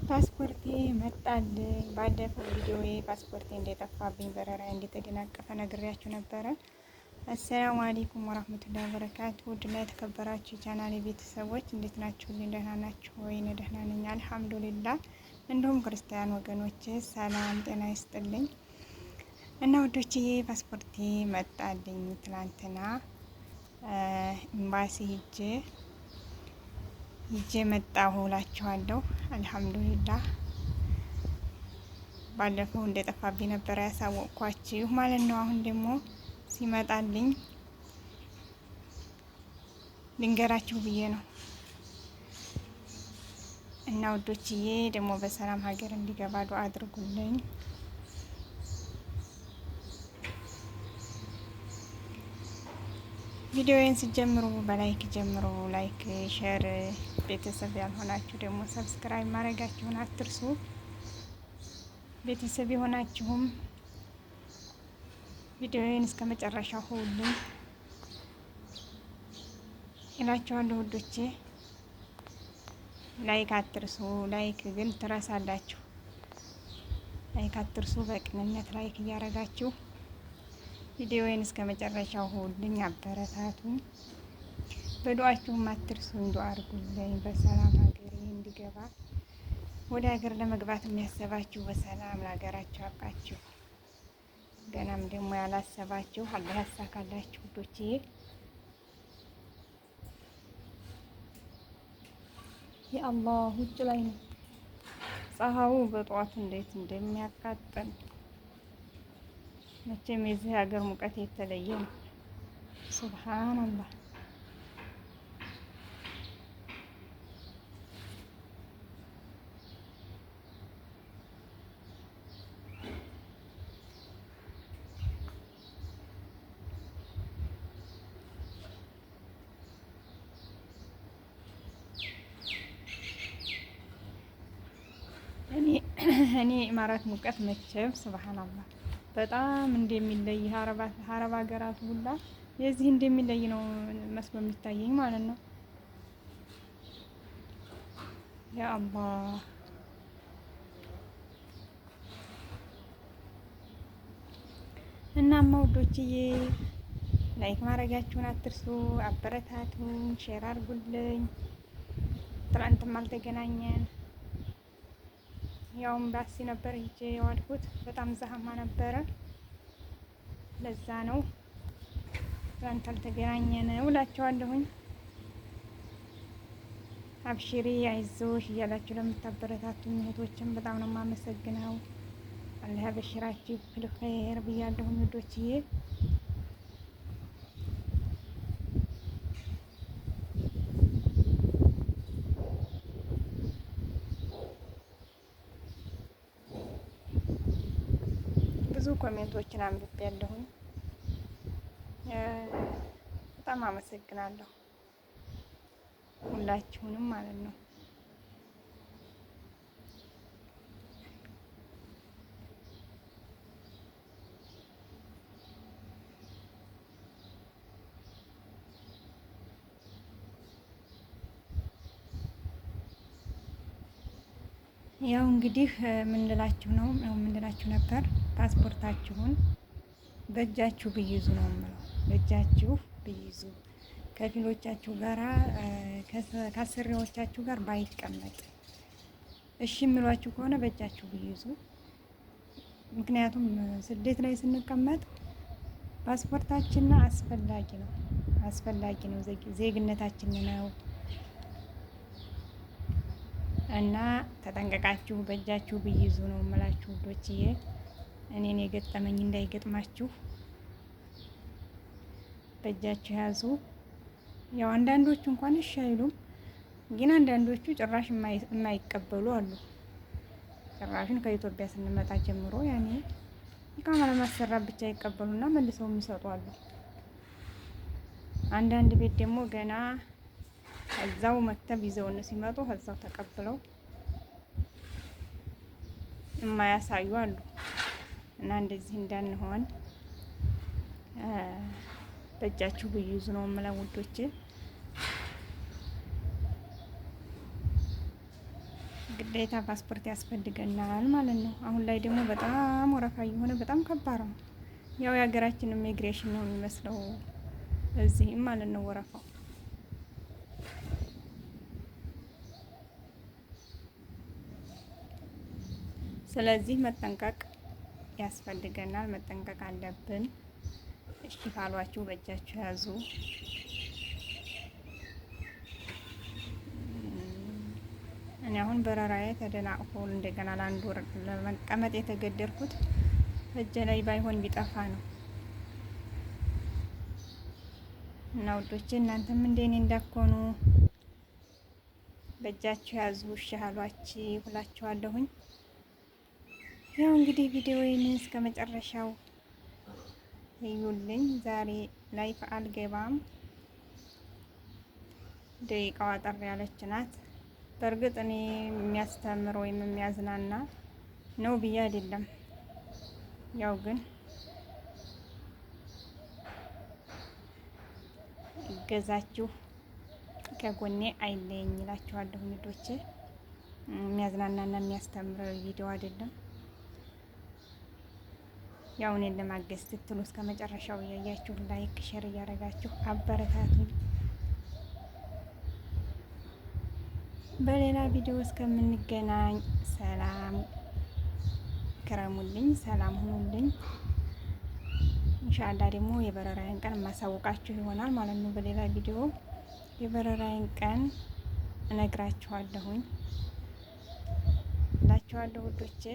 ፓስፖርቴ መጣልኝ። ባለፈው ቪዲዮዬ ፓስፖርቴ እንደጠፋብኝ በረራ እንደተደናቀፈ ነግሬያችሁ ነበረ። አሰላሙ አለይኩም ወራህመቱላሂ ወበረካቱ። ውድና የተከበራችሁ የቻናሌ ቤተሰቦች እንዴት ናችሁ? ደህና ናችሁ ወይ? እኔ ደህና ነኝ አልሐምዱሊላህ። እንዲሁም ክርስቲያን ወገኖቼ ሰላም ጤና ይስጥልኝ እና ውዶችዬ ፓስፖርቴ መጣልኝ። ትላንትና ኤምባሲ ሂጄ መጣሁ እላችኋለሁ። አልሐምዱሊላህ ባለፈው እንደጠፋብኝ ነበር ያሳወቅኳችሁ ማለት ነው። አሁን ደግሞ ሲመጣልኝ ልንገራችሁ ብዬ ነው እና ውዶችዬ ደግሞ በሰላም ሀገር እንዲገባ ዱአ አድርጉልኝ። ቪዲዮዬን ሲጀምሩ በላይክ ጀምሩ። ላይክ ሼር፣ ቤተሰብ ያልሆናችሁ ደግሞ ሰብስክራይብ ማድረጋችሁን አትርሱ። ቤተሰብ የሆናችሁም ቪዲዮዬን እስከ መጨረሻው ሁሉም እላችኋለሁ ውዶቼ። ላይክ አትርሱ። ላይክ ግን ትረሳላችሁ። ላይክ አትርሱ። በቅንነት ላይክ እያረጋችሁ ቪዲዮዬን እስከ መጨረሻው ሁሉኝ አበረታቱኝ። በዱአችሁም አትርሱኝ። ዱአ አድርጉልኝ በሰላም ሀገሬ እንዲገባ። ወደ ሀገር ለመግባት የሚያሰባችሁ በሰላም ለሀገራችሁ ያብቃችሁ። ገናም ደግሞ ያላሰባችሁ አላህ ያሳካላችሁ ውዶችዬ። የአላህ ውጭ ላይ ነው ፀሐዩ በጠዋቱ እንዴት እንደሚያቃጥል መቼም የዚህ ሀገር ሙቀት የተለየ ነው። ሱብሃንአላህ። እኔ ኢማራት ሙቀት መቼም ሱብሃንአላህ በጣም እንደሚለይ ሀረብ ሀገራት ሁላ የዚህ እንደሚለይ ነው መስሎ የሚታየኝ ማለት ነው። ያ አላህ እናማ ውዶችዬ ላይክ ማድረጋችሁን አትርሱ። አበረታቱን፣ ሼር አድርጉልኝ። ትናንትም አልተገናኘን። ያው ኤምባሲ ነበር ሂጄ የዋልኩት። በጣም ዘሀማ ነበረ። ለዛ ነው ትናንት አልተገናኘን እላችኋለሁኝ። አብሽሪ አይዞሽ እያላችሁ ለምታበረታቱኝ እህቶችን በጣም ነው የማመሰግነው። አላህ ያበሽራችሁ ኸይር ብያለሁኝ ውዶችዬ። ብዙ ኮሜንቶችን አንብቤያለሁኝ። በጣም አመሰግናለሁ ሁላችሁንም ማለት ነው። ያው እንግዲህ ምን ልላችሁ ነበር፣ ፓስፖርታችሁን በእጃችሁ ብይዙ ነው የምለው። በእጃችሁ ብይዙ ከፊሎቻችሁ ጋራ ከአሰሪዎቻችሁ ጋር ባይቀመጥ እሺ የሚሏችሁ ከሆነ በእጃችሁ ብይዙ። ምክንያቱም ስደት ላይ ስንቀመጥ ፓስፖርታችን አስፈላጊ ነው፣ ዜግነታችን ነው እና ተጠንቀቃችሁ በእጃችሁ ብይዙ ነው የምላችሁ ውዶችዬ። እኔን የገጠመኝ እንዳይገጥማችሁ በእጃችሁ ያዙ። ያው አንዳንዶቹ እንኳን እሺ አይሉም፣ ግን አንዳንዶቹ ጭራሽ የማይቀበሉ አሉ። ጭራሽን ከኢትዮጵያ ስንመጣ ጀምሮ ያኔ ኢቃማ ለማሰራት ብቻ ይቀበሉና መልሰው የሚሰጡ አሉ። አንዳንድ ቤት ደግሞ ገና እዛው መክተብ ይዘውን ሲመጡ እዛው ተቀብለው የማያሳዩ አሉ። እና እንደዚህ እንዳንሆን በእጃችሁ ብይዙ ነው የምለው ውዶቼ። ግዴታ ፓስፖርት ያስፈልገናል ማለት ነው። አሁን ላይ ደግሞ በጣም ወረፋ እየሆነ በጣም ከባድ ነው። ያው የሀገራችን ኢሚግሬሽን ነው የሚመስለው እዚህም ማለት ነው ወረፋው። ስለዚህ መጠንቀቅ ያስፈልገናል፣ መጠንቀቅ አለብን። እሺ ካሏችሁ በእጃችሁ ያዙ። እኔ አሁን በረራዬ ተደናቅፎ እንደገና ለአንድ ወር ለመቀመጥ የተገደድኩት እጄ ላይ ባይሆን ቢጠፋ ነው። እና ውዶቼ እናንተም እንደኔ እንዳትሆኑ በእጃችሁ ያዙ። እሺ አሏችሁ እላችኋለሁኝ። ያው እንግዲህ ቪዲዮዬን እስከ መጨረሻው እዩልኝ። ዛሬ ላይፍ አልገባም፣ ደቂቃዋ አጠር ያለች ናት። በእርግጥ እኔ የሚያስተምር ወይም የሚያዝናና ነው ብዬ አይደለም። ያው ግን እገዛችሁ ከጎኔ አይለየኝ እላችኋለሁ ልጆቼ። የሚያዝናናና የሚያስተምር ቪዲዮ አይደለም። ያው እኔን ለማገዝ ስትሉ እስከ መጨረሻው እያያችሁ ላይክ ሼር እያደረጋችሁ አበረታቱኝ። በሌላ ቪዲዮ እስከምንገናኝ ሰላም ክረሙልኝ፣ ሰላም ሁኑልኝ። ኢንሻአላህ ደግሞ የበረራዬን ቀን የማሳውቃችሁ ይሆናል ማለት ነው። በሌላ ቪዲዮ የበረራዬን ቀን እነግራችኋለሁኝ እላችኋለሁ ውዶቼ።